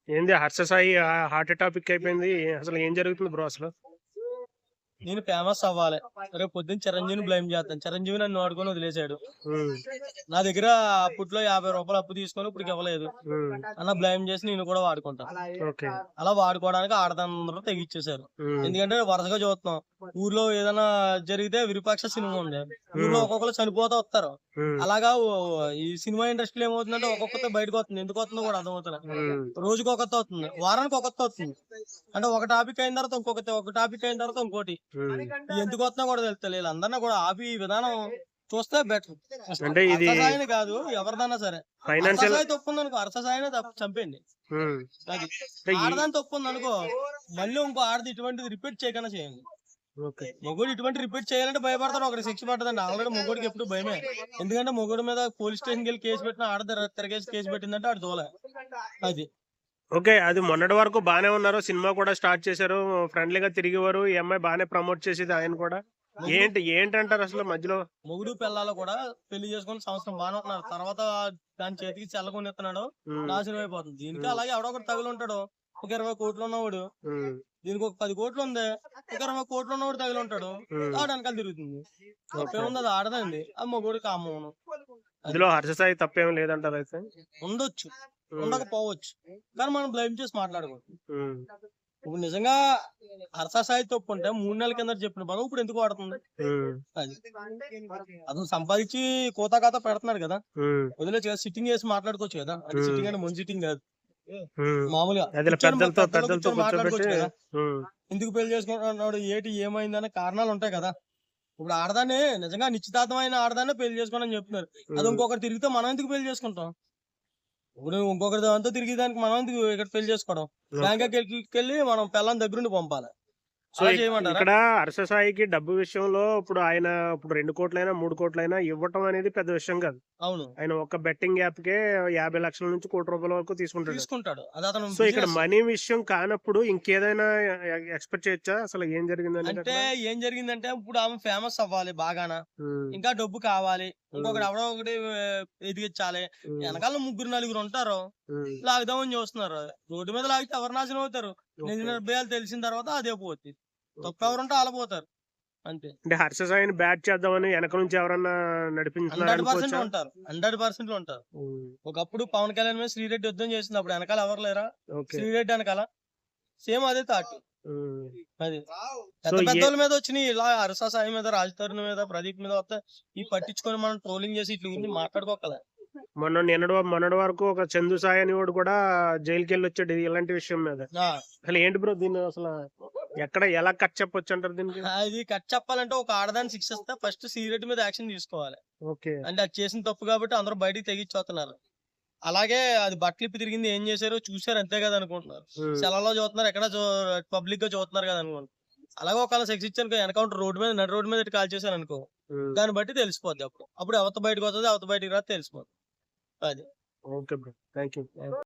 ఏంది Harsha Sai heart topic అయిపోయింది. అసలు ఏం జరుగుతుంది బ్రో అసలు? నేను ఫేమస్ అవ్వాలి, రేపు పొద్దున్న చిరంజీవిని బ్లేమ్ చేస్తాను. చిరంజీవి నన్ను వాడుకొని వదిలేశాడు. నా దగ్గర అప్పట్లో 50 రూపాయలు అప్పు తీసుకొని ఇప్పుడు ఇవ్వలేదు అన్న బ్లేమ్ చేసి నేను కూడా వాడుకుంటాను. అలా వాడుకోవడానికి ఆడదందరూ తెగిచ్చేసారు. ఎందుకంటే వరుసగా చూస్తున్నాం, ఊర్లో ఏదైనా జరిగితే విరూపాక్ష సినిమా ఉంది, ఊర్లో ఒక్కొక్కరు చనిపోతా వస్తారు. అలాగా ఈ సినిమా ఇండస్ట్రీలో ఏమవుతుందంటే ఒక్కొక్కతో బయటకు వస్తుంది. ఎందుకు వస్తుందో కూడా అర్థమవుతుంది. రోజుకి ఒకతో వస్తుంది, వారానికి ఒకతో వస్తుంది. అంటే ఒక టాపిక్ అయిన తర్వాత ఇంకొకటి, ఒక టాపిక్ అయిన తర్వాత ఇంకోటి. ఎందుకు వస్తున్నా కూడా తెలుస్తుంది. వీళ్ళందరినీ కూడా ఆపి విధానం చూస్తే బెటర్. అంటే ఇది కాదు, ఎవరిదన్నా సరే ఫైనాన్షియల్ తప్పు ఉంది అనుకో, అర్స సాయినే చంపేయండి. అది ఆడదాని తప్పు ఉంది అనుకో, మళ్ళీ ఇంకో ఆడది ఇటువంటిది రిపీట్ చేయకుండా చేయండి. మొగుడు ఇటువంటి రిపీట్ చేయాలంటే భయపడతాడు, ఒకటి శిక్ష పడుతుంది. ఆల్రెడీ మొగుడికి ఎప్పుడు భయమే. ఎందుకంటే మొగుడు మీద పోలీస్ స్టేషన్కి వెళ్ళి కేసు పెట్టిన, ఆడద తిరగేసి కేసు పెట్టిందంటే ఆడు తోలే. అది ఓకే. అది మొన్నటి వరకు బానే ఉన్నారు, సినిమా కూడా స్టార్ట్ చేశారు, ఫ్రెండ్లీగా తిరిగేవారు. ఈ అమ్మాయి బానే ప్రమోట్ చేసేది ఆయన కూడా. ఏంటంటారు అసలు మధ్యలో? మొగుడు పిల్లలు కూడా పెళ్లి చేసుకుని సంవత్సరం బాగానే ఉన్నారు, తర్వాత దాని చేతికి చల్లకొని ఎత్తున్నాడు, నాశనం అయిపోతుంది. దీనికి అలాగే ఎవడొకటి తగిలి ఉంటాడు. ఒక 20 కోట్లు ఉన్నవాడు, దీనికి ఒక 10 కోట్లు ఉంది, ఒక 20 కోట్లు ఉన్నవాడు తగిలి ఉంటాడు, ఆడ వెనకాల తిరుగుతుంది. తప్పేముంది, అది ఆడదండి, ఆ మొగుడు కామను. అందులో హర్ష సాయి తప్పేం లేదంటారు అయితే? ఉండొచ్చు, ఉండకపోవచ్చు, కానీ మనం బ్లేమ్ చేసి మాట్లాడకూడదు. ఇప్పుడు నిజంగా హర్ష సాయి తప్పు ఉంటే 3 నెలల కింద చెప్పిన పదం ఇప్పుడు ఎందుకు వాడుతుంది? అది అతను సంపాదించి కోతా కాతా పెడుతున్నాడు కదా, వదిలేచ్చు, సిట్టింగ్ చేసి మాట్లాడుకోవచ్చు కదా. అంటే సిట్టింగ్ అంటే మంచి సిట్టింగ్ కాదు, మామూలుగా మాట్లాడుకోవచ్చు కదా. ఎందుకు పెళ్లి చేసుకుంటున్నాడు, ఏమైందనే కారణాలు ఉంటాయి కదా. ఇప్పుడు ఆడదాన్ని నిజంగా నిశ్చితార్థమైన ఆడదాన్ని పెళ్లి చేసుకోవాలని చెప్తున్నారు. అది ఇంకొకటి తిరిగితే మనం ఎందుకు పెళ్లి చేసుకుంటాం? ఇప్పుడు ఇంకొకరి దాంతో తిరిగేదానికి మనం ఎందుకు ఇక్కడ పెళ్లి చేసుకోవడం? బ్యాంకాక్ వెళ్ళి మనం పిల్లల దగ్గరుండి పంపాలి. సో ఇక్కడ హర్ష సాయికి డబ్బు విషయంలో ఇప్పుడు ఆయన 2 కోట్లైనా 3 కోట్లైనా ఇవ్వటం అనేది పెద్ద విషయం కాదు. అవును, ఆయన ఒక బెట్టింగ్ యాప్ కే 50 లక్షల నుంచి ₹1 కోటి వరకు తీసుకుంటాడు. సో ఇక్కడ మనీ విషయం కానప్పుడు ఇంకేదైనా ఎక్స్పెక్ట్ చేయొచ్చా? అసలు ఏం జరిగిందంటే ఇప్పుడు ఆమె ఫేమస్ అవ్వాలి బాగానా, ఇంకా డబ్బు కావాలి, ఇంకొకటి ఎవడో ఒకటి ఎదిగించాలి. వెనకాల 3-4 ఉంటారు, లాగుదామని చూస్తున్నారు. రోడ్డు మీద లాగితే ఎవరు నాశనం అవుతారు? నిర్భయాలు తెలిసిన తర్వాత అదే పోతుంది. తప్పు ఎవరుంటే ఆలపోతారు అంతే. అంటే హర్ష సాయిని బ్యాట్ చేద్దామని వెనక నుంచి ఎవరన్నా నడిపించున్నారు? 100% ఉంటారు. ఒకప్పుడు పవన్ కళ్యాణ్ మీద శ్రీరెడ్డి యుద్ధం చేసింది, అప్పుడు వెనకాల ఎవరు లేరా? శ్రీరెడ్డి వెనకాల సేమ్ అదే థాట్. అది పెద్దోళ్ళ మీద వచ్చినాయి, ఇలా హర్ష సాయి మీద, రాజ్ తరుణ్ మీద, ప్రదీప్ మీద వస్తే ఈ పట్టించుకొని మనం ట్రోలింగ్ చేసి ఇట్లా గురించి మాట్లాడుకోగల. మొన్నటి వరకు ఒక చందు సాయి అని వాడు కూడా జైలుకి వెళ్ళి వచ్చాడు ఇలాంటి విషయం మీద. అసలు ఏంటి బ్రో దీన్ని అసలు ఎలా కట్ చెప్పొచ్చు అంటారు దీనికి? అది కట్ చెప్పాలంటే ఒక ఆడదాన్ని శిక్షిస్తే ఫస్ట్ సీరియట్ మీద యాక్షన్ తీసుకోవాలి. అంటే అది చేసిన తప్పు కాబట్టి అందరూ బయటికి తెగిచ్చేస్తున్నారు. అలాగే అది బట్టలు ఇప్పి తిరిగింది ఏం చేశారో చూసారు అంతే కదా అనుకుంటున్నారు. సెలలో చూస్తున్నారు, ఎక్కడ పబ్లిక్ గా చూస్తున్నారు కదా అనుకుంటున్నారు. అలాగే ఒకవేళ సెక్స్ ఇచ్చాను ఎన్కౌంటర్ నడి రోడ్డు మీద కాల్ చేశాను అనుకో, దాన్ని బట్టి తెలిసిపోద్ది. అప్పుడు ఎవత బయటకు వస్తుంది, ఎవత బయటకు రాదు తెలిసిపోద్ది. అది ఓకే బ్రో, థ్యాంక్ యూ.